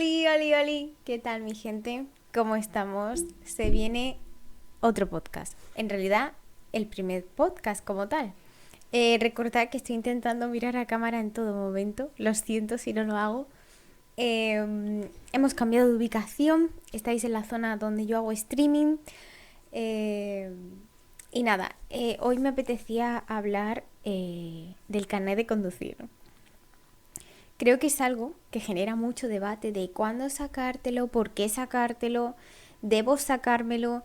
Oli, oli, oli. ¿Qué tal, mi gente? ¿Cómo estamos? Se viene otro podcast. En realidad, el primer podcast como tal. Recordad que estoy intentando mirar a cámara en todo momento. Lo siento si no lo hago. Hemos cambiado de ubicación. Estáis en la zona donde yo hago streaming. Eh, y nada, hoy me apetecía hablar del carnet de conducir. Creo que es algo que genera mucho debate de cuándo sacártelo, por qué sacártelo, debo sacármelo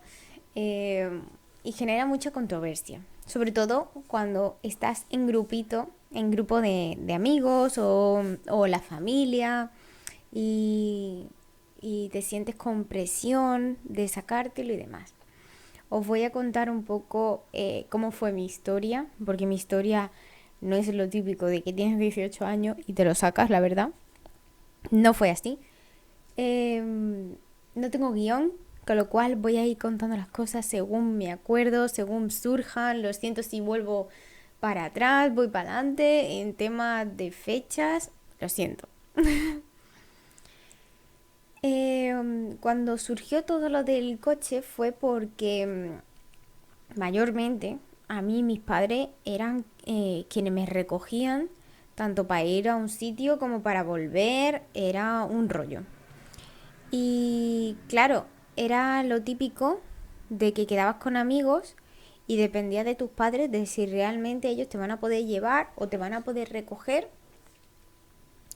eh, y genera mucha controversia. Sobre todo cuando estás en grupito, en grupo de amigos o la familia y, y te sientes con presión de sacártelo y demás. Os voy a contar un poco cómo fue mi historia, porque mi historia no es lo típico de que tienes 18 años y te lo sacas, la verdad. No fue así. No tengo guión, con lo cual voy a ir contando las cosas según me acuerdo, según surjan. Lo siento si vuelvo para atrás, voy para adelante. En temas de fechas, lo siento. Cuando surgió todo lo del coche fue porque mayormente a mí mis padres eran quienes me recogían tanto para ir a un sitio como para volver, era un rollo. Y claro, era lo típico de que quedabas con amigos y dependía de tus padres de si realmente ellos te van a poder llevar o te van a poder recoger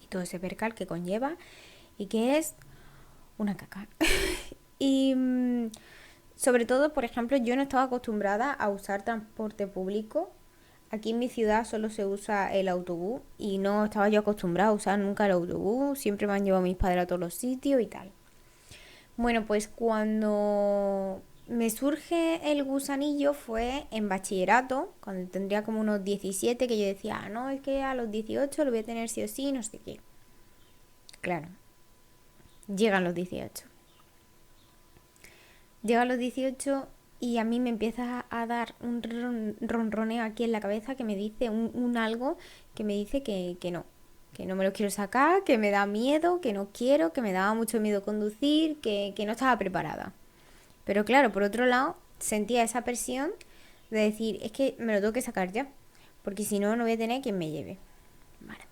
y todo ese percal que conlleva y que es una caca. Y sobre todo, por ejemplo, yo no estaba acostumbrada a usar transporte público. Aquí en mi ciudad solo se usa el autobús y no estaba yo acostumbrada a usar nunca el autobús. Siempre me han llevado mis padres a todos los sitios y tal. Bueno, pues cuando me surge el gusanillo fue en bachillerato, cuando tendría como unos 17, que yo decía, no, es que a los 18 lo voy a tener sí o sí, no sé qué. Claro, llegan los 18. Llegan los 18 y a mí me empieza a dar un ronroneo aquí en la cabeza que me dice un algo que me dice que no me lo quiero sacar, que me da miedo, que no quiero, que me daba mucho miedo conducir, que no estaba preparada. Pero claro, por otro lado, sentía esa presión de decir, es que me lo tengo que sacar ya, porque si no, no voy a tener quien me lleve. Vale.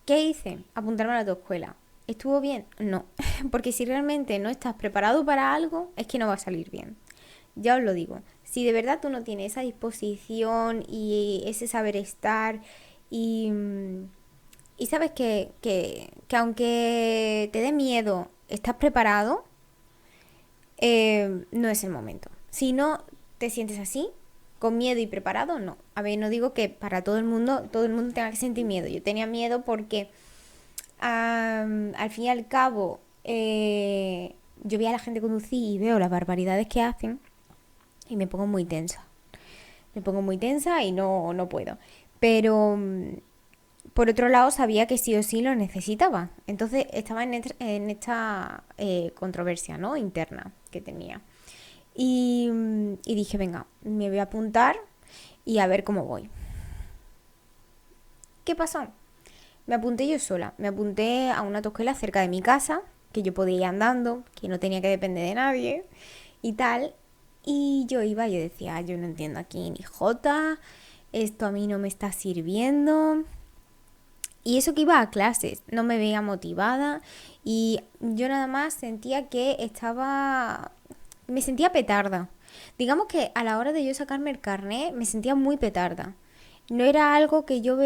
¿Qué hice? Apuntarme a la autoescuela. ¿Estuvo bien? No, porque si realmente no estás preparado para algo, es que no va a salir bien. Ya os lo digo, si de verdad tú no tienes esa disposición y ese saber estar y, y sabes que aunque te dé miedo, estás preparado, no es el momento. Si no te sientes así, con miedo y preparado, no. A ver, no digo que para todo el mundo tenga que sentir miedo. Yo tenía miedo porque al fin y al cabo yo veía a la gente conducir y veo las barbaridades que hacen y me pongo muy tensa. Me pongo muy tensa y no puedo. Pero por otro lado sabía que sí o sí lo necesitaba. Entonces estaba en esta controversia, ¿no? Interna que tenía. Y dije, venga, me voy a apuntar y a ver cómo voy. ¿Qué pasó? Me apunté yo sola. Me apunté a una autoescuela cerca de mi casa, que yo podía ir andando, que no tenía que depender de nadie y tal. Y yo iba y yo decía, yo no entiendo aquí ni jota, esto a mí no me está sirviendo. Y eso que iba a clases, no me veía motivada y yo nada más sentía que estaba... Me sentía petarda. Digamos que a la hora de yo sacarme el carnet me sentía muy petarda. No era algo que yo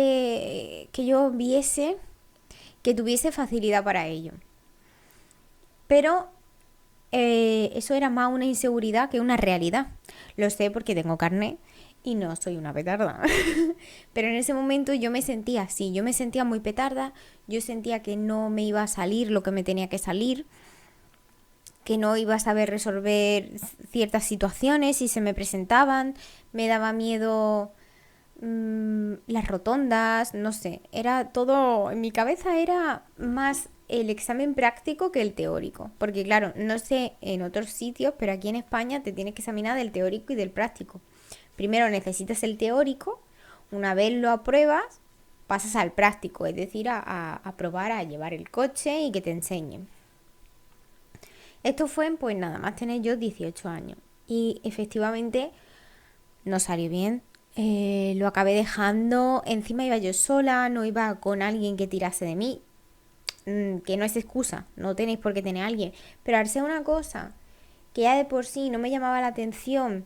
viese que tuviese facilidad para ello. Pero eso era más una inseguridad que una realidad. Lo sé porque tengo carnet y no soy una petarda. Pero en ese momento yo me sentía así, yo me sentía muy petarda, yo sentía que no me iba a salir lo que me tenía que salir, que no iba a saber resolver ciertas situaciones si se me presentaban, me daba miedo las rotondas, no sé, era todo, en mi cabeza era más el examen práctico que el teórico, porque claro, no sé en otros sitios, pero aquí en España te tienes que examinar del teórico y del práctico. Primero necesitas el teórico, una vez lo apruebas, pasas al práctico, es decir, a probar a llevar el coche y que te enseñen. Esto fue, pues nada más tener yo 18 años. Y efectivamente no salió bien. Lo acabé dejando. Encima iba yo sola, no iba con alguien que tirase de mí. Que no es excusa, no tenéis por qué tener a alguien. Pero al ser una cosa que ya de por sí no me llamaba la atención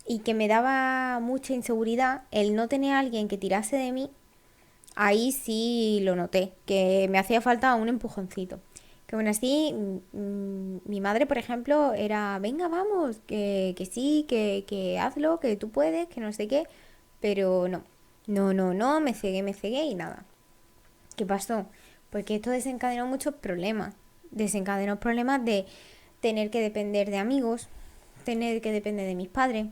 y que me daba mucha inseguridad, el no tener a alguien que tirase de mí, ahí sí lo noté, que me hacía falta un empujoncito. Que aún así, mi madre, por ejemplo, era, venga, vamos, que sí, que hazlo, que tú puedes, que no sé qué. Pero no, no, me cegué y nada. ¿Qué pasó? Porque esto desencadenó muchos problemas. Desencadenó problemas de tener que depender de amigos, tener que depender de mis padres.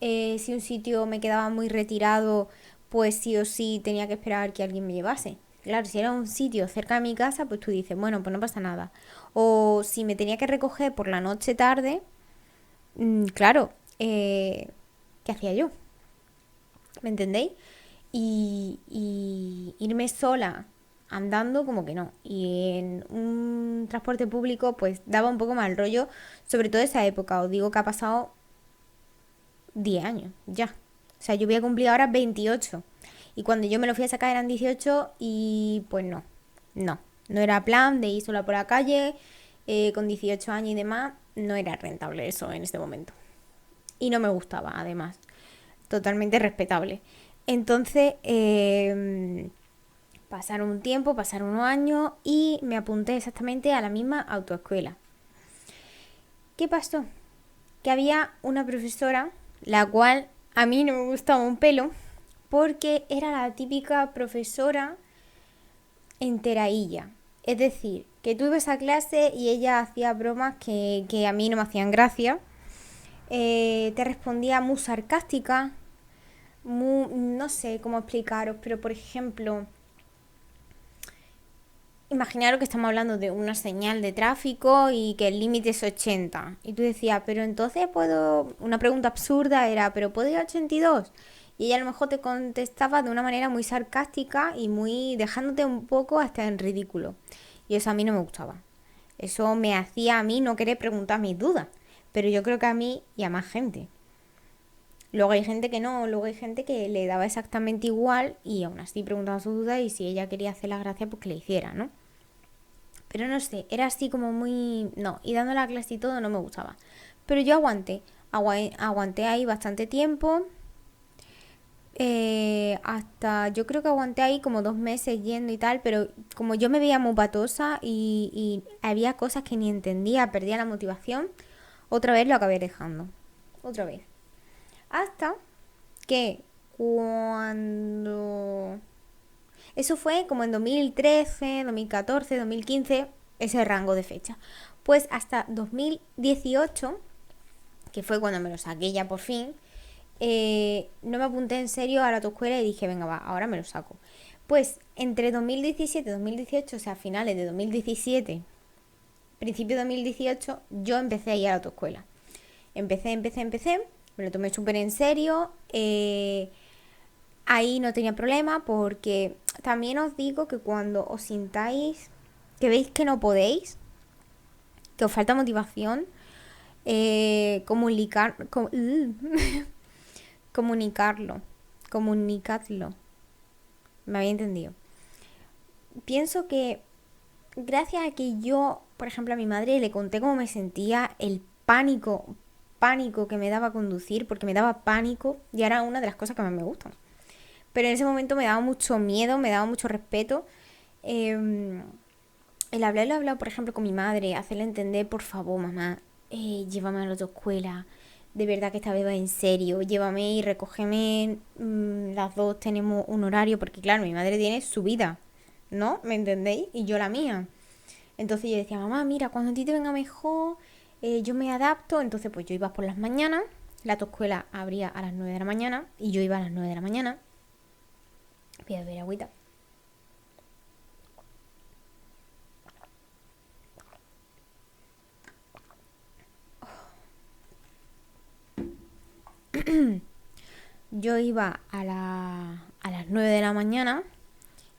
Si un sitio me quedaba muy retirado, pues sí o sí tenía que esperar que alguien me llevase. Claro, si era un sitio cerca de mi casa, pues tú dices, bueno, pues no pasa nada. O si me tenía que recoger por la noche tarde, claro, ¿qué hacía yo? ¿Me entendéis? Y irme sola andando como que no. Y en un transporte público pues daba un poco mal rollo, sobre todo esa época. Os digo que ha pasado 10 años ya. O sea, yo voy a cumplir ahora 28. Y cuando yo me lo fui a sacar eran 18 y pues no, no era plan de ir sola por la calle con 18 años y demás. No era rentable eso en este momento. Y no me gustaba, además. Totalmente respetable. Entonces, pasaron un tiempo, pasaron unos años y me apunté exactamente a la misma autoescuela. ¿Qué pasó? Que había una profesora, la cual a mí no me gustaba un pelo, porque era la típica profesora enterailla. Es decir, que tú ibas a clase y ella hacía bromas que a mí no me hacían gracia. Te respondía muy sarcástica, no sé cómo explicaros, pero por ejemplo, imaginaros que estamos hablando de una señal de tráfico y que el límite es 80. Y tú decías, pero entonces puedo... Una pregunta absurda era, ¿pero puedo ir a 82? Y ella a lo mejor te contestaba de una manera muy sarcástica y muy dejándote un poco hasta en ridículo. Y eso a mí no me gustaba. Eso me hacía a mí no querer preguntar mis dudas. Pero yo creo que a mí y a más gente. Luego hay gente que no, luego hay gente que le daba exactamente igual y aún así preguntaba sus dudas y si ella quería hacer la gracia pues que le hiciera, ¿no? Pero no sé, era así como muy... No, y dando la clase y todo no me gustaba. Pero yo aguanté ahí bastante tiempo. Hasta yo creo que aguanté ahí como 2 meses yendo y tal, pero como yo me veía muy patosa y había cosas que ni entendía, perdía la motivación, otra vez lo acabé dejando. Otra vez. Hasta que cuando... Eso fue como en 2013, 2014, 2015, ese rango de fecha. Pues hasta 2018, que fue cuando me lo saqué ya por fin, no me apunté en serio a la autoescuela y dije, venga, va, ahora me lo saco. Pues entre 2017 y 2018, o sea, finales de 2017, principio de 2018, yo empecé a ir a la autoescuela. Empecé, me lo tomé súper en serio. Ahí no tenía problema porque también os digo que cuando os sintáis que veis que no podéis, que os falta motivación, comunicarlo, comunicadlo. Me había entendido. Pienso que gracias a que yo, por ejemplo, a mi madre le conté cómo me sentía, el pánico que me daba conducir, porque me daba pánico y era una de las cosas que más me gustan. Pero en ese momento me daba mucho miedo, me daba mucho respeto. El hablarlo, por ejemplo, con mi madre, hacerle entender, por favor, mamá, llévame a la autoescuela, de verdad que esta vez va en serio, llévame y recógeme, las dos tenemos un horario, porque claro, mi madre tiene su vida, ¿no? ¿Me entendéis? Y yo la mía. Entonces yo decía, mamá, mira, cuando a ti te venga mejor, yo me adapto. Entonces pues yo iba por las mañanas, la autoescuela abría a las 9 de la mañana y yo iba a las 9 de la mañana. Voy a beber agüita. Yo iba a las 9 de la mañana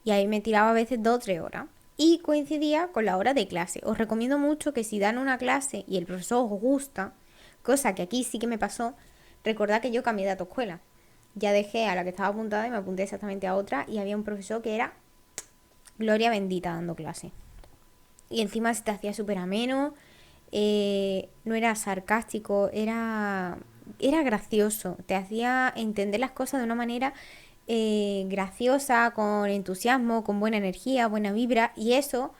y ahí me tiraba a veces 2 o 3 horas. Y coincidía con la hora de clase. Os recomiendo mucho que si dan una clase y el profesor os gusta, cosa que aquí sí que me pasó, recordad que yo cambié de autoescuela. Ya dejé a la que estaba apuntada y me apunté exactamente a otra y había un profesor que era gloria bendita dando clase. Y encima se te hacía súper ameno, no era sarcástico, era gracioso, te hacía entender las cosas de una manera graciosa, con entusiasmo, con buena energía, buena vibra, y eso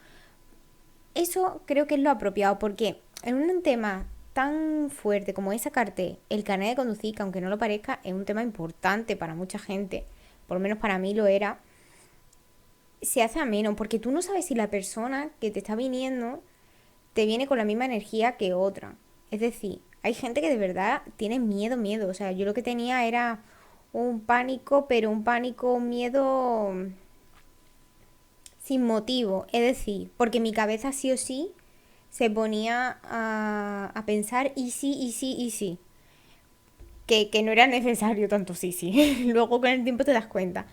creo que es lo apropiado, porque en un tema tan fuerte como es sacarte el carnet de conducir, que aunque no lo parezca, es un tema importante para mucha gente, por lo menos para mí lo era, se hace ameno, porque tú no sabes si la persona que te está viniendo te viene con la misma energía que otra. Es decir, hay gente que de verdad tiene miedo, miedo. O sea, yo lo que tenía era un pánico, pero un pánico, un miedo sin motivo. Es decir, porque mi cabeza sí o sí se ponía a pensar y sí, y sí, y sí. Que no era necesario tanto sí, sí. Luego con el tiempo te das cuenta.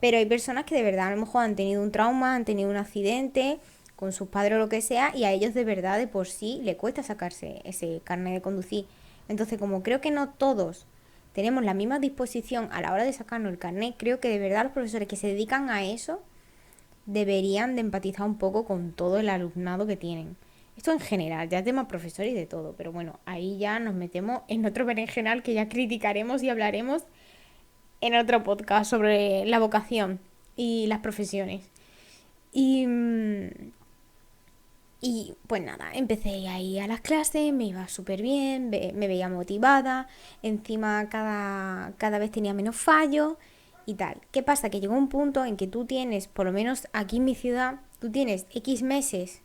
Pero hay personas que de verdad a lo mejor han tenido un trauma, han tenido un accidente con sus padres o lo que sea, y a ellos de verdad de por sí le cuesta sacarse ese carnet de conducir. Entonces, como creo que no todos tenemos la misma disposición a la hora de sacarnos el carnet, creo que de verdad los profesores que se dedican a eso deberían de empatizar un poco con todo el alumnado que tienen. Esto en general, ya tema profesores y de todo, pero bueno, ahí ya nos metemos en otro berenjenal que ya criticaremos y hablaremos en otro podcast sobre la vocación y las profesiones. Y, y pues nada, empecé ahí a las clases, me iba súper bien, me veía motivada, encima cada vez tenía menos fallos y tal. ¿Qué pasa? Que llegó un punto en que tú tienes, por lo menos aquí en mi ciudad, tú tienes X meses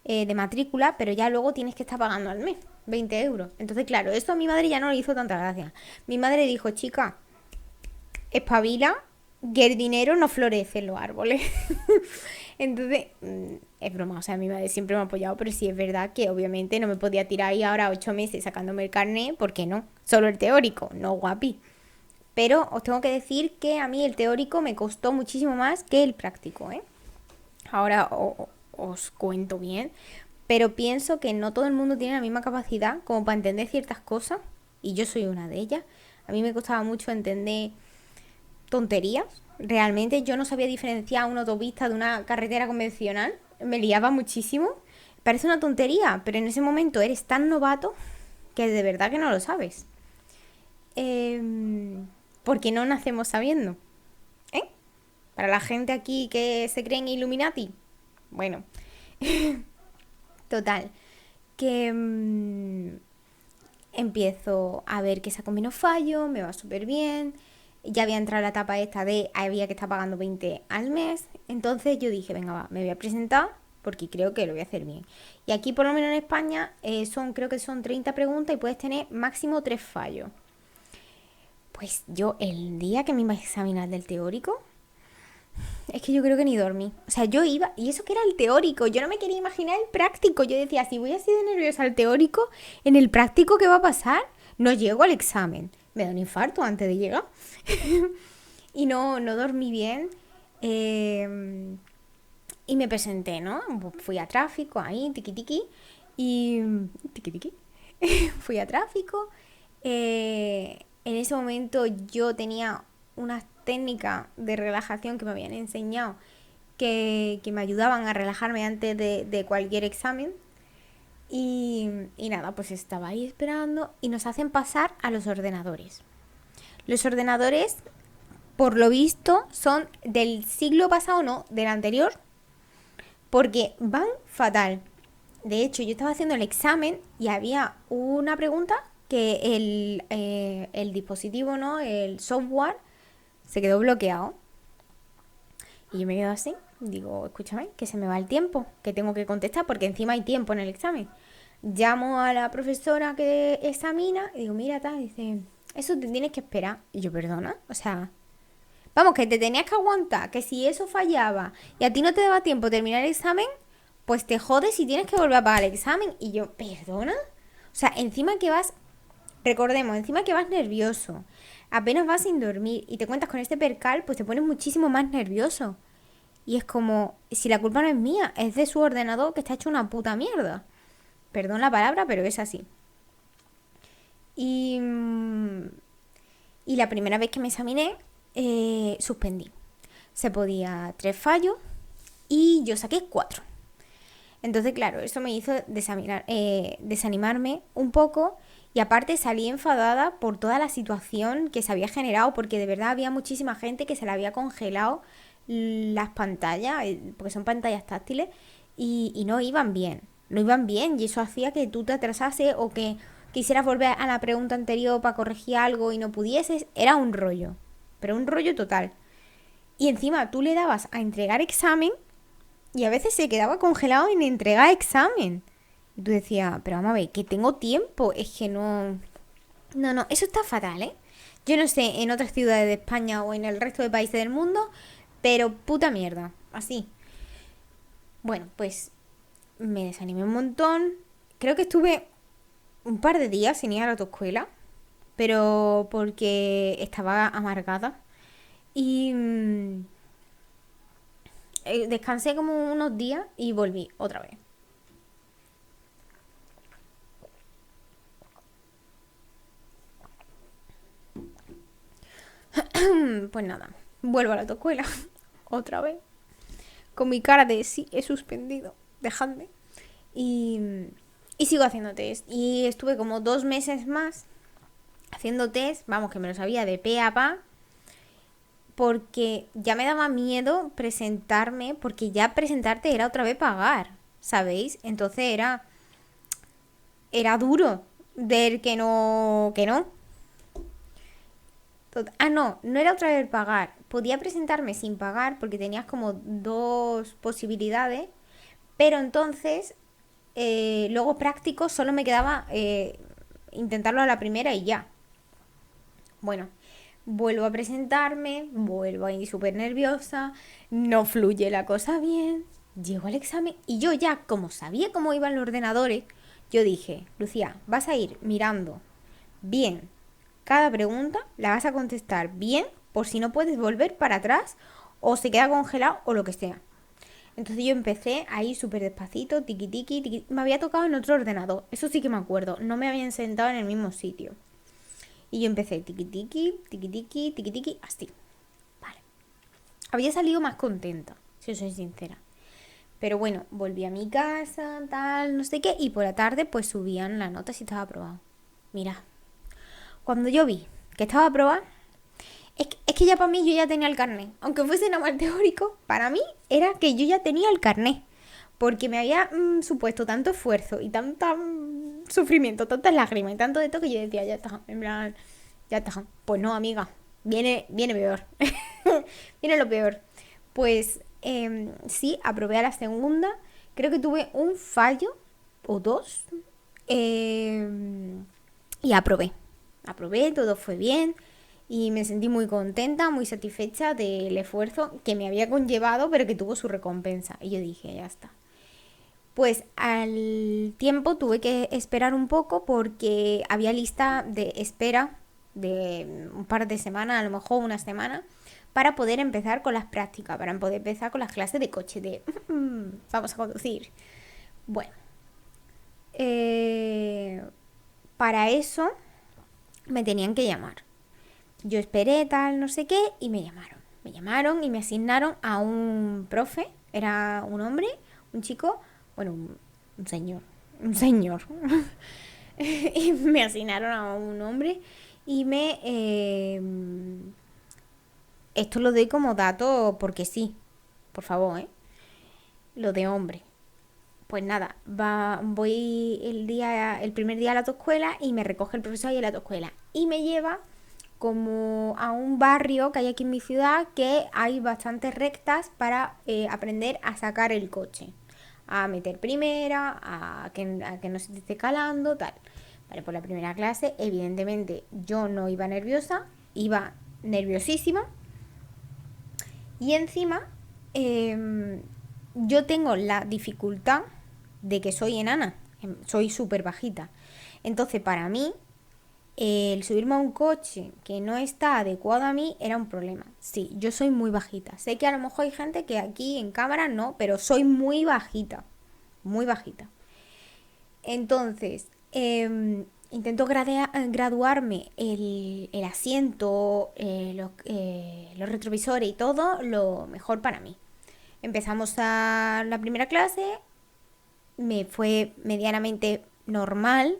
de matrícula, pero ya luego tienes que estar pagando al mes 20 euros. Entonces, claro, esto a mi madre ya no le hizo tanta gracia. Mi madre dijo, chica, espabila, que el dinero no florece en los árboles. Entonces, es broma, o sea, mi madre siempre me ha apoyado, pero sí es verdad que obviamente no me podía tirar ahí ahora 8 meses sacándome el carnet, porque no, solo el teórico, no guapi. Pero os tengo que decir que a mí el teórico me costó muchísimo más que el práctico, ¿eh? Ahora os cuento bien, pero pienso que no todo el mundo tiene la misma capacidad como para entender ciertas cosas, y yo soy una de ellas. A mí me costaba mucho entender tonterías. Realmente yo no sabía diferenciar una autopista de una carretera convencional. Me liaba muchísimo. Parece una tontería, pero en ese momento eres tan novato que de verdad que no lo sabes. Porque no nacemos sabiendo. ¿Eh? Para la gente aquí que se creen Illuminati. Bueno, total. Que empiezo a ver que saco menos fallo, me va súper bien. Ya había entrado la etapa esta de había que estar pagando 20 al mes. Entonces yo dije, venga, va, me voy a presentar porque creo que lo voy a hacer bien. Y aquí, por lo menos en España, creo que son 30 preguntas y puedes tener máximo 3 fallos. Pues yo, el día que me iba a examinar del teórico, es que yo creo que ni dormí. O sea, yo iba, y eso que era el teórico, yo no me quería imaginar el práctico. Yo decía, si voy así de nerviosa al teórico, en el práctico, ¿qué va a pasar? No llego al examen. Me da un infarto antes de llegar. Y no dormí bien. Y me presenté, ¿no? Fui a tráfico, ahí, tiqui tiqui. Y. Tiqui tiqui. Fui a tráfico. En ese momento yo tenía unas técnicas de relajación que me habían enseñado que me ayudaban a relajarme antes de cualquier examen. Y nada, pues estaba ahí esperando y nos hacen pasar a los ordenadores. Los ordenadores, por lo visto, son del siglo pasado, no, del anterior, porque van fatal. De hecho, yo estaba haciendo el examen y había una pregunta que el dispositivo, ¿no? El software se quedó bloqueado. Y yo me quedo así. Digo, escúchame, que se me va el tiempo, que tengo que contestar, porque encima hay tiempo en el examen. Llamo a la profesora que examina y digo, mira, tal, dice, eso te tienes que esperar. Y yo, perdona, o sea, vamos, que te tenías que aguantar, que si eso fallaba y a ti no te daba tiempo terminar el examen, pues te jodes y tienes que volver a pagar el examen. Y yo, ¿perdona? O sea, encima que vas, recordemos, encima que vas nervioso, apenas vas sin dormir y te cuentas con este percal, pues te pones muchísimo más nervioso. Y es como, si la culpa no es mía, es de su ordenador que está hecho una puta mierda. Perdón la palabra, pero es así. Y, y la primera vez que me examiné, suspendí. Se podía 3 fallos y yo saqué 4. Entonces, claro, eso me hizo desanimarme un poco y aparte salí enfadada por toda la situación que se había generado, porque de verdad había muchísima gente que se le había congelado las pantallas, porque son pantallas táctiles, y no iban bien. No iban bien y eso hacía que tú te atrasases o que quisieras volver a la pregunta anterior para corregir algo y no pudieses. Era un rollo, pero un rollo total. Y encima tú le dabas a entregar examen y a veces se quedaba congelado en entregar examen. Y tú decías, pero vamos a ver, que tengo tiempo. Es que no... No, no, eso está fatal, ¿eh? Yo no sé en otras ciudades de España o en el resto de países del mundo, pero puta mierda, así. Bueno, pues me desanimé un montón. Creo que estuve un par de días sin ir a la autoescuela, pero porque estaba amargada. Y descansé como unos días y volví otra vez. Pues nada, vuelvo a la autoescuela otra vez. Con mi cara de sí, he suspendido, dejadme. Y, y sigo haciendo test. Y estuve como 2 meses más haciendo test, vamos, que me lo sabía de pe a pa, porque ya me daba miedo presentarme, porque ya presentarte era otra vez pagar, ¿sabéis? Entonces era duro ver que no. No, no era otra vez pagar. Podía presentarme sin pagar porque tenías como dos posibilidades, pero entonces luego práctico solo me quedaba intentarlo a la primera y ya. Bueno, vuelvo a presentarme, vuelvo a ir súper nerviosa, no fluye la cosa bien, llego al examen y yo ya, como sabía cómo iban los ordenadores, yo dije, Lucía, vas a ir mirando bien cada pregunta, la vas a contestar bien por si no puedes volver para atrás o se queda congelado o lo que sea. Entonces yo empecé a ir súper despacito, tiqui tiqui, tiqui. Me había tocado en otro ordenador, eso sí que me acuerdo, no me habían sentado en el mismo sitio. Y yo empecé tiqui tiqui, tiqui tiqui, tiqui tiqui, así. Vale. Había salido más contenta, si os soy sincera. Pero bueno, volví a mi casa, tal, no sé qué, y por la tarde pues subían la nota si estaba aprobado. Mira, cuando yo vi que estaba aprobado, es que ya para mí yo ya tenía el carnet. Aunque fuese nada más teórico, para mí era que yo ya tenía el carnet. Porque me había supuesto tanto esfuerzo y tanto sufrimiento, tantas lágrimas y tanto de todo que yo decía, ya está, en plan, ya está. Pues no, amiga, viene peor. Viene lo peor. Pues sí, aprobé a la segunda. Creo que tuve un fallo o dos. Y aprobé. Aprobé, todo fue bien. Y me sentí muy contenta, muy satisfecha del esfuerzo que me había conllevado, pero que tuvo su recompensa. Y yo dije, ya está. Pues al tiempo tuve que esperar un poco porque había lista de espera de un par de semanas, a lo mejor una semana, para poder empezar con las prácticas, para poder empezar con las clases de coche, de vamos a conducir. Bueno, para eso me tenían que llamar. Yo esperé tal, no sé qué, y me llamaron. Me llamaron y me asignaron a un profe, era un hombre, un chico, bueno, un señor, un señor. Y me asignaron a un hombre y esto lo doy como dato porque sí, por favor, ¿eh? Lo de hombre. Pues nada, voy el primer día a la autoescuela y me recoge el profesor ahí en la autoescuela. Y me lleva como a un barrio que hay aquí en mi ciudad que hay bastantes rectas para aprender a sacar el coche. A meter primera, a que no se te esté calando, tal. Vale, por la primera clase, evidentemente yo no iba nerviosa, iba nerviosísima. Y encima, yo tengo la dificultad de que soy enana, soy súper bajita. Entonces, para mí, el subirme a un coche que no está adecuado a mí era un problema. Sí, yo soy muy bajita. Sé que a lo mejor hay gente que aquí en cámara no, pero soy muy bajita. Muy bajita. Entonces, intento graduarme el asiento, los retrovisores y todo lo mejor para mí. Empezamos a la primera clase, me fue medianamente normal.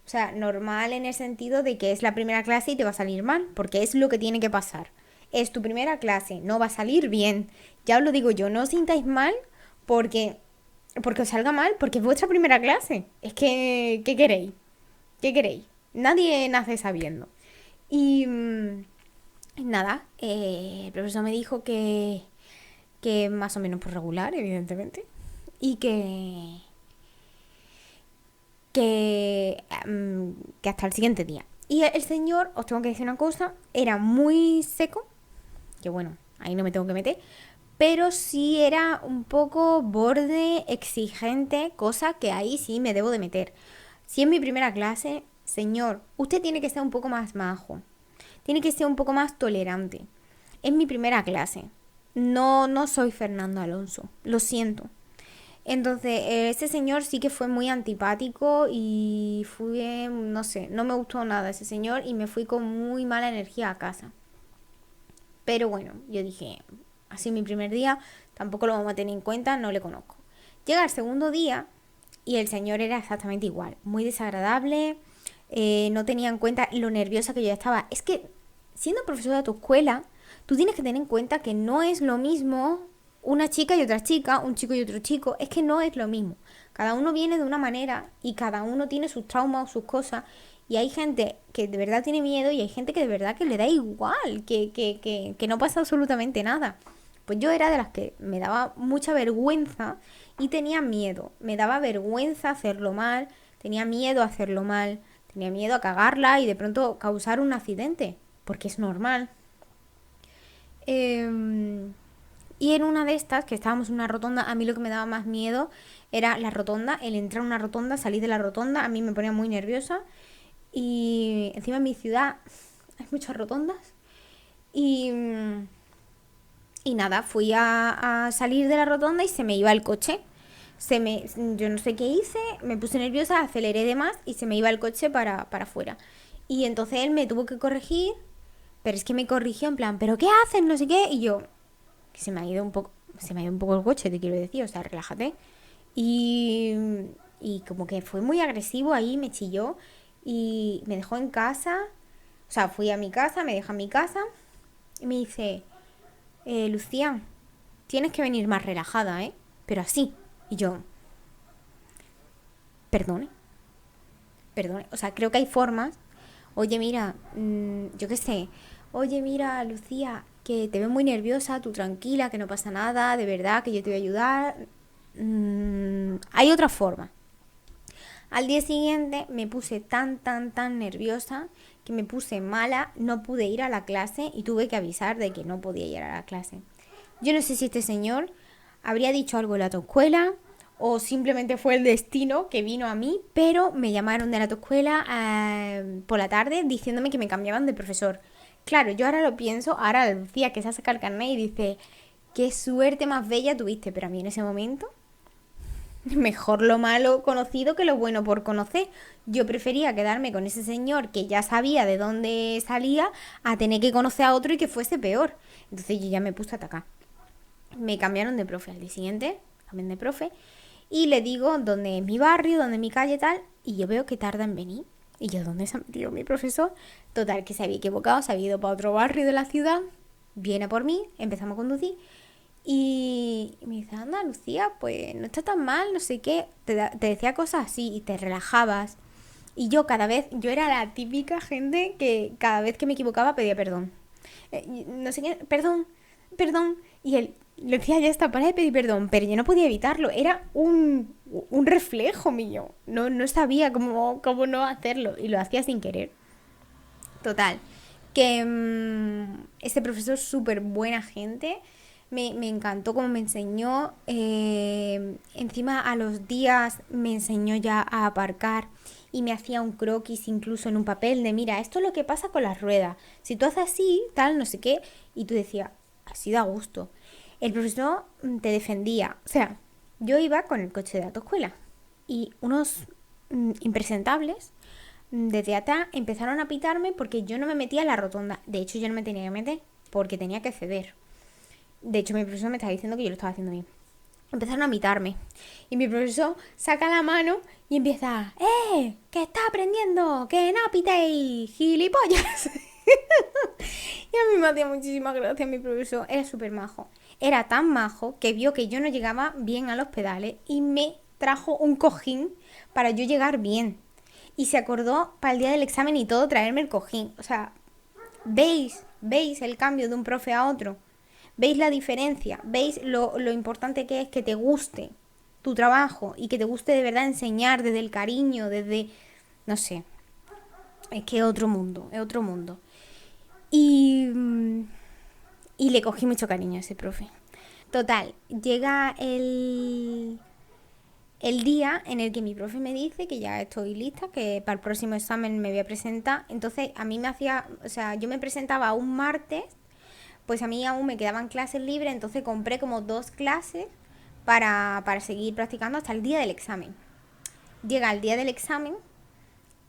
O sea, normal en el sentido de que es la primera clase y te va a salir mal, porque es lo que tiene que pasar. Es tu primera clase, no va a salir bien. Ya os lo digo yo, no os sintáis mal porque, porque os salga mal, porque es vuestra primera clase. Es que, ¿qué queréis? ¿Qué queréis? Nadie nace sabiendo. Y nada, el profesor me dijo que más o menos por regular, evidentemente, y que hasta el siguiente día. Y el señor, os tengo que decir una cosa, era muy seco, que bueno, ahí no me tengo que meter, pero sí era un poco borde, exigente, cosa que ahí sí me debo de meter. Si es mi primera clase, señor, usted tiene que ser un poco más majo, tiene que ser un poco más tolerante. Es mi primera clase, no soy Fernando Alonso, lo siento. Entonces, ese señor sí que fue muy antipático y fue, no sé, no me gustó nada ese señor y me fui con muy mala energía a casa. Pero bueno, yo dije, así mi primer día, tampoco lo vamos a tener en cuenta, no le conozco. Llega el segundo día y el señor era exactamente igual, muy desagradable, no tenía en cuenta lo nerviosa que yo estaba. Es que, siendo profesor de tu escuela, tú tienes que tener en cuenta que no es lo mismo una chica y otra chica, un chico y otro chico, es que no es lo mismo. Cada uno viene de una manera y cada uno tiene sus traumas o sus cosas. Y hay gente que de verdad tiene miedo y hay gente que de verdad que le da igual, que no pasa absolutamente nada. Pues yo era de las que me daba mucha vergüenza y tenía miedo. Me daba vergüenza hacerlo mal, tenía miedo a hacerlo mal, tenía miedo a cagarla y de pronto causar un accidente, porque es normal. Y en una de estas, que estábamos en una rotonda, a mí lo que me daba más miedo era la rotonda, el entrar a una rotonda, salir de la rotonda, a mí me ponía muy nerviosa. Y encima en mi ciudad hay muchas rotondas. Y, y nada, fui a salir de la rotonda y se me iba el coche. Yo no sé qué hice, me puse nerviosa, aceleré de más y se me iba el coche para afuera. Y entonces él me tuvo que corregir, pero es que me corrigió en plan, ¿pero qué haces? No sé qué. Y yo, que se me ha ido un poco el coche, te quiero decir, o sea, relájate. Y, y como que fue muy agresivo ahí, me chilló y me dejó en casa. O sea, fui a mi casa, me dejó en mi casa y me dice, Lucía, tienes que venir más relajada, ¿eh? Pero así. Y yo, perdone, perdone. O sea, creo que hay formas. Oye, mira, yo qué sé. Oye, mira, Lucía, que te veo muy nerviosa, tú tranquila, que no pasa nada, de verdad, que yo te voy a ayudar. Hay otra forma. Al día siguiente me puse tan nerviosa que me puse mala, no pude ir a la clase y tuve que avisar de que no podía ir a la clase. Yo no sé si este señor habría dicho algo en la autoescuela o simplemente fue el destino que vino a mí, pero me llamaron de la autoescuela por la tarde diciéndome que me cambiaban de profesor. Claro, yo ahora lo pienso, ahora Lucía que se ha sacado el carnet y dice, qué suerte más bella tuviste, pero a mí en ese momento mejor lo malo conocido que lo bueno por conocer. Yo prefería quedarme con ese señor que ya sabía de dónde salía a tener que conocer a otro y que fuese peor. Entonces yo ya me puse a atacar. Me cambiaron de profe al día siguiente, también de profe, y le digo dónde es mi barrio, dónde es mi calle y tal, y yo veo que tarda en venir. Y yo, ¿dónde se ha metido mi profesor? Total, que se había equivocado, se había ido para otro barrio de la ciudad, viene por mí, empezamos a conducir y me dice, anda, Lucía, pues no está tan mal, no sé qué. Te decía cosas así y te relajabas. Y yo era la típica gente que cada vez que me equivocaba pedía perdón. No sé qué, perdón, perdón. Y él le decía, ya está, para de pedir perdón. Pero yo no podía evitarlo, era un reflejo mío. No sabía cómo no hacerlo y lo hacía sin querer. Total, que este profesor súper buena gente, me encantó cómo me enseñó, encima a los días me enseñó ya a aparcar y me hacía un croquis incluso en un papel de, mira, esto es lo que pasa con las ruedas. Si tú haces así, tal, no sé qué, y tú decías, así da gusto. El profesor te defendía. O sea, yo iba con el coche de la autoescuela y unos impresentables desde atrás empezaron a pitarme porque yo no me metía en la rotonda. De hecho, yo no me tenía que meter porque tenía que ceder. De hecho, mi profesor me estaba diciendo que yo lo estaba haciendo bien. Empezaron a pitarme. Y mi profesor saca la mano y empieza, que está aprendiendo, que no pitéis, gilipollas. Y a mí me hacía muchísimas gracias mi profesor. Era súper majo. Era tan majo que vio que yo no llegaba bien a los pedales y me trajo un cojín para yo llegar bien. Y se acordó para el día del examen y todo traerme el cojín. O sea, ¿veis el cambio de un profe a otro? ¿Veis la diferencia? ¿Veis lo importante que es que te guste tu trabajo y que te guste de verdad enseñar desde el cariño, desde, no sé, es que es otro mundo, es otro mundo. Y le cogí mucho cariño a ese profe. Total, llega el día en el que mi profe me dice que ya estoy lista, que para el próximo examen me voy a presentar. Entonces a mí me hacía, o sea, yo me presentaba un martes, pues a mí aún me quedaban clases libres, entonces compré como 2 clases para seguir practicando hasta el día del examen. Llega el día del examen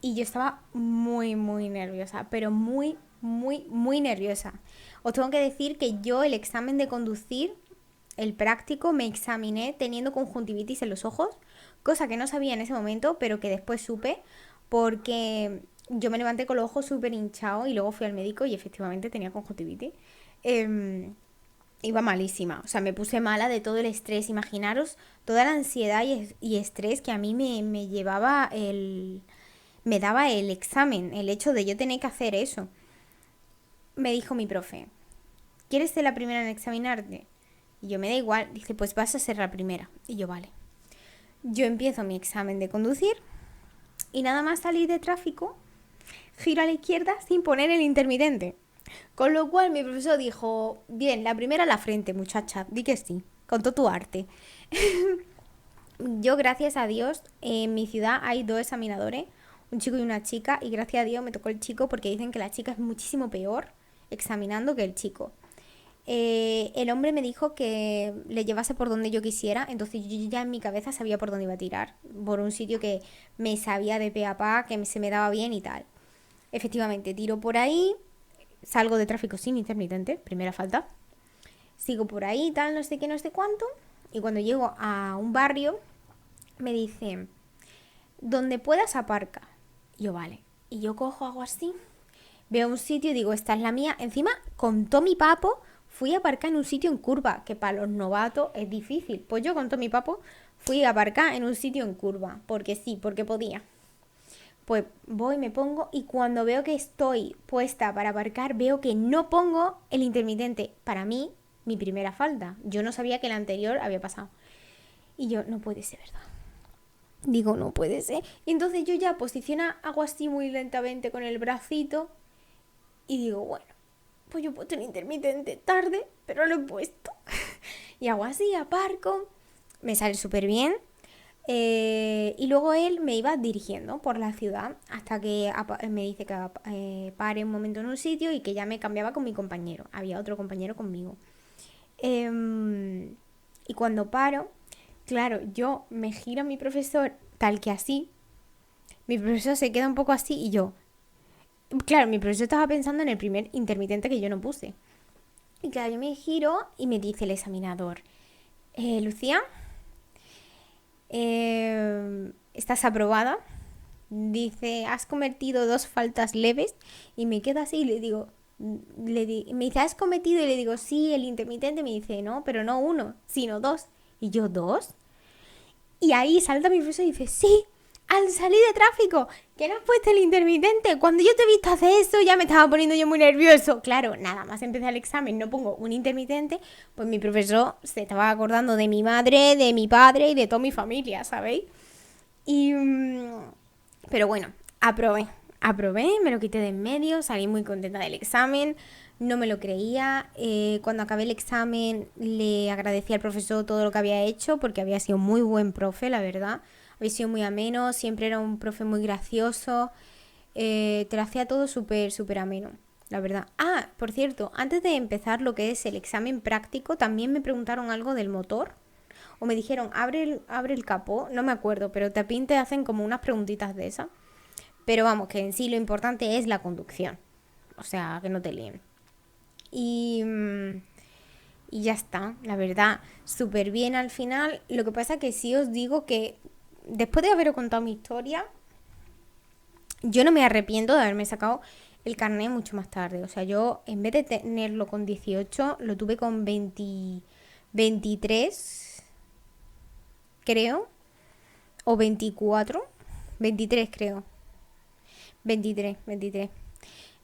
y yo estaba muy, muy nerviosa, pero muy, muy, muy nerviosa. Os tengo que decir que yo el examen de conducir, el práctico, me examiné teniendo conjuntivitis en los ojos, cosa que no sabía en ese momento, pero que después supe porque yo me levanté con los ojos súper hinchados y luego fui al médico y efectivamente tenía conjuntivitis. Iba malísima, o sea, me puse mala de todo el estrés. Imaginaros toda la ansiedad y estrés que a mí me llevaba me daba el examen, el hecho de yo tener que hacer eso. Me dijo mi profe, ¿quieres ser la primera en examinarte? Y yo, me da igual. Dice, pues vas a ser la primera. Y yo, vale. Yo empiezo mi examen de conducir y nada más salir de tráfico, giro a la izquierda sin poner el intermitente. Con lo cual mi profesor dijo, bien, la primera a la frente, muchacha, di que sí, con todo tu arte. Yo, gracias a Dios, en mi ciudad hay 2 examinadores, un chico y una chica, y gracias a Dios me tocó el chico porque dicen que la chica es muchísimo peor examinando que el chico. El hombre me dijo que le llevase por donde yo quisiera, entonces yo ya en mi cabeza sabía por dónde iba a tirar, por un sitio que me sabía de pe a pa, que se me daba bien y tal. Efectivamente, tiro por ahí, salgo de tráfico sin intermitente, primera falta, sigo por ahí, tal, no sé qué, no sé cuánto, y cuando llego a un barrio me dicen, donde puedas aparca. Y yo, vale. Y yo cojo, hago así, veo un sitio y digo, esta es la mía. Encima, con todo mi papo, fui a aparcar en un sitio en curva, que para los novatos es difícil. Pues yo con todo mi papo fui a aparcar en un sitio en curva, porque sí, porque podía. Pues voy, me pongo y cuando veo que estoy puesta para aparcar, veo que no pongo el intermitente. Para mí, mi primera falta. Yo no sabía que la anterior había pasado. Y yo, no puede ser verdad. Digo, no puede ser. Y entonces yo ya hago así muy lentamente con el bracito y digo, bueno, pues yo he puesto el intermitente tarde, pero lo he puesto. Y hago así, aparco, me sale súper bien. Y luego él me iba dirigiendo por la ciudad hasta que me dice que pare un momento en un sitio y que ya me cambiaba con mi compañero. Había otro compañero conmigo. Y cuando paro, claro, yo me giro a mi profesor tal que así. Mi profesor se queda un poco así y yo... Claro, mi profesor estaba pensando en el primer intermitente que yo no puse. Y claro, yo me giro y me dice el examinador, Lucía, estás aprobada. Dice, has cometido 2 faltas leves. Y me quedo así y le digo, me dice, ¿has cometido? Y le digo, sí, el intermitente. Me dice, no, pero no 1, sino 2. Y yo, ¿2? Y ahí salta mi profesor y dice, sí, al salir de tráfico, que no has puesto el intermitente. Cuando yo te he visto hacer eso, ya me estaba poniendo yo muy nervioso. Claro, nada más empezar el examen, no pongo un intermitente, pues mi profesor se estaba acordando de mi madre, de mi padre y de toda mi familia, ¿sabéis? Y... pero bueno, aprobé, me lo quité de en medio, salí muy contenta del examen, no me lo creía. Cuando acabé el examen le agradecí al profesor todo lo que había hecho porque había sido muy buen profe, la verdad. habéis sido muy amenos, siempre era un profe muy gracioso, te lo hacía todo súper, súper ameno, la verdad. Ah, por cierto, antes de empezar lo que es el examen práctico, también me preguntaron algo del motor. O me dijeron, abre el capó, no me acuerdo, pero también te hacen como unas preguntitas de esas. Pero vamos, que en sí lo importante es la conducción. O sea, que no te líen. Y, y ya está, la verdad, súper bien al final. Lo que pasa es que sí os digo que después de haberos contado mi historia, yo no me arrepiento de haberme sacado el carnet mucho más tarde. O sea, yo en vez de tenerlo con 18, lo tuve con 20, 23, creo, o 24, 23 creo, 23.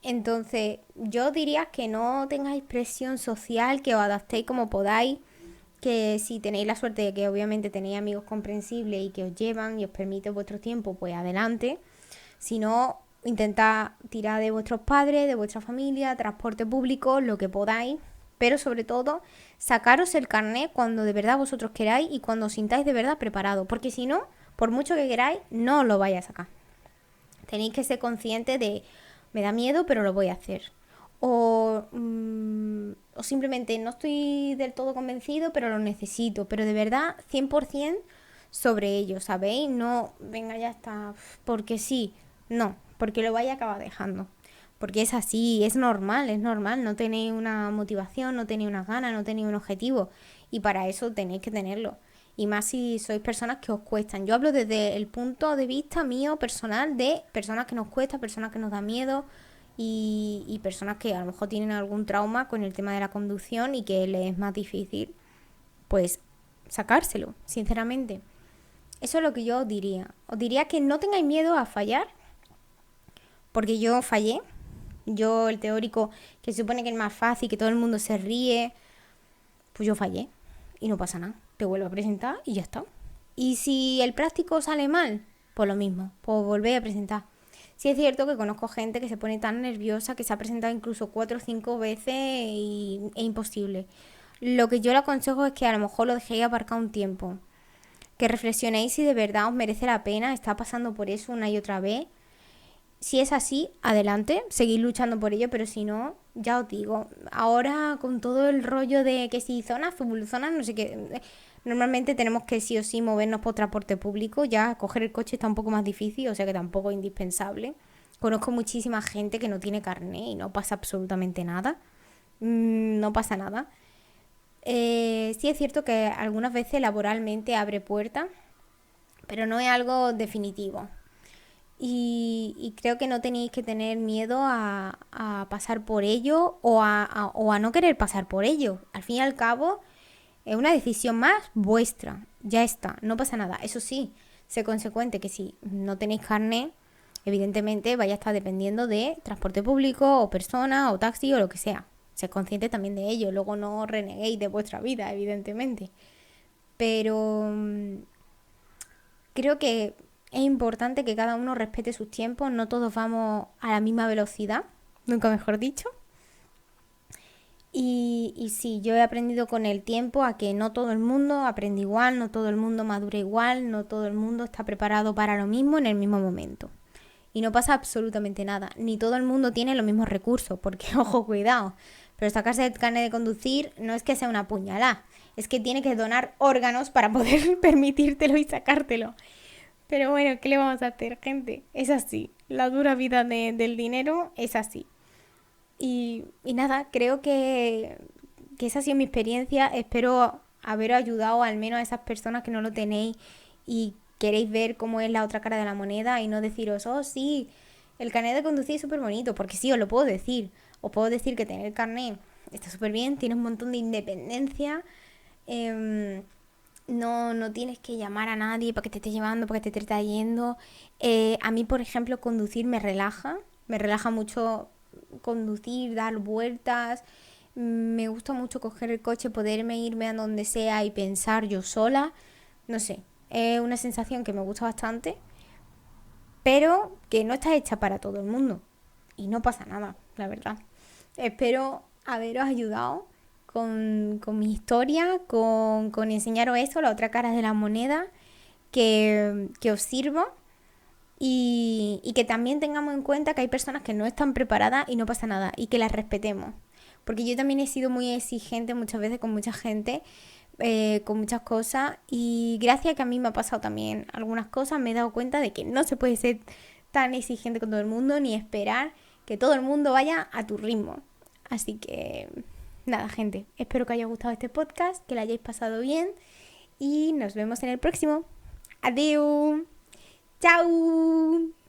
Entonces, yo diría que no tengáis presión social, que os adaptéis como podáis, que si tenéis la suerte de que obviamente tenéis amigos comprensibles y que os llevan y os permite vuestro tiempo, pues adelante. Si no, intentad tirar de vuestros padres, de vuestra familia, transporte público, lo que podáis. Pero sobre todo, sacaros el carnet cuando de verdad vosotros queráis y cuando os sintáis de verdad preparados. Porque si no, por mucho que queráis, no lo vais a sacar. Tenéis que ser conscientes de, me da miedo, pero lo voy a hacer. O simplemente no estoy del todo convencido, pero lo necesito. Pero de verdad, 100% sobre ello, ¿sabéis? No, venga, ya está, porque sí. No, porque lo vais a acabar dejando. Porque es así, es normal. No tenéis una motivación, no tenéis unas ganas, no tenéis un objetivo. Y para eso tenéis que tenerlo. Y más si sois personas que os cuestan. Yo hablo desde el punto de vista mío personal de personas que nos cuesta, personas que nos da miedo y personas que a lo mejor tienen algún trauma con el tema de la conducción y que les es más difícil, pues, sacárselo, sinceramente. Eso es lo que yo os diría. Os diría que no tengáis miedo a fallar, porque yo fallé. Yo, el teórico, que se supone que es más fácil, que todo el mundo se ríe, pues yo fallé. Y no pasa nada. Te vuelvo a presentar y ya está. Y si el práctico sale mal, pues lo mismo, pues volver a presentar. Sí es cierto que conozco gente que se pone tan nerviosa que se ha presentado incluso 4 o 5 veces y es imposible. Lo que yo le aconsejo es que a lo mejor lo dejéis aparcado un tiempo. Que reflexionéis si de verdad os merece la pena estar pasando por eso una y otra vez. Si es así, adelante, seguid luchando por ello, pero si no, ya os digo, ahora con todo el rollo de que si zona azul, zona no sé qué, normalmente tenemos que sí o sí movernos por transporte público, ya coger el coche está un poco más difícil, o sea que tampoco es indispensable. Conozco muchísima gente que no tiene carné y no pasa absolutamente nada. No pasa nada. Sí es cierto que algunas veces laboralmente abre puertas, pero no es algo definitivo. Y creo que no tenéis que tener miedo a pasar por ello o a no querer pasar por ello. Al fin y al cabo, es una decisión más vuestra. Ya está, no pasa nada. Eso sí, sé consecuente que si no tenéis carnet, evidentemente vaya a estar dependiendo de transporte público o persona o taxi o lo que sea. Sé consciente también de ello. Luego no reneguéis de vuestra vida, evidentemente. Pero creo que es importante que cada uno respete sus tiempos, no todos vamos a la misma velocidad, nunca mejor dicho. Y sí, yo he aprendido con el tiempo a que no todo el mundo aprende igual, no todo el mundo madura igual, no todo el mundo está preparado para lo mismo en el mismo momento. Y no pasa absolutamente nada, ni todo el mundo tiene los mismos recursos, porque ojo, cuidado, pero sacarse el carnet de conducir no es que sea una puñalada, es que tiene que donar órganos para poder permitírtelo y sacártelo. Pero bueno, ¿qué le vamos a hacer, gente? Es así. La dura vida del dinero es así. Y nada, creo que esa ha sido mi experiencia. Espero haber ayudado al menos a esas personas que no lo tenéis y queréis ver cómo es la otra cara de la moneda y no deciros, oh sí, el carnet de conducir es súper bonito, porque sí, os lo puedo decir. Os puedo decir que tener el carnet está súper bien, tiene un montón de independencia. No tienes que llamar a nadie para que te esté llevando, para que te esté trayendo. A mí, por ejemplo, conducir me relaja mucho conducir, dar vueltas. Me gusta mucho coger el coche, poderme irme a donde sea y pensar yo sola. No sé, es una sensación que me gusta bastante, pero que no está hecha para todo el mundo. Y no pasa nada, la verdad. Espero haberos ayudado con mi historia, con enseñaros eso, la otra cara de la moneda, que os sirva y que también tengamos en cuenta que hay personas que no están preparadas y no pasa nada y que las respetemos. Porque yo también he sido muy exigente muchas veces con mucha gente, con muchas cosas y gracias a que a mí me ha pasado también algunas cosas me he dado cuenta de que no se puede ser tan exigente con todo el mundo ni esperar que todo el mundo vaya a tu ritmo. Así que nada, gente, espero que haya gustado este podcast, que lo hayáis pasado bien y nos vemos en el próximo. Adiós. Chao.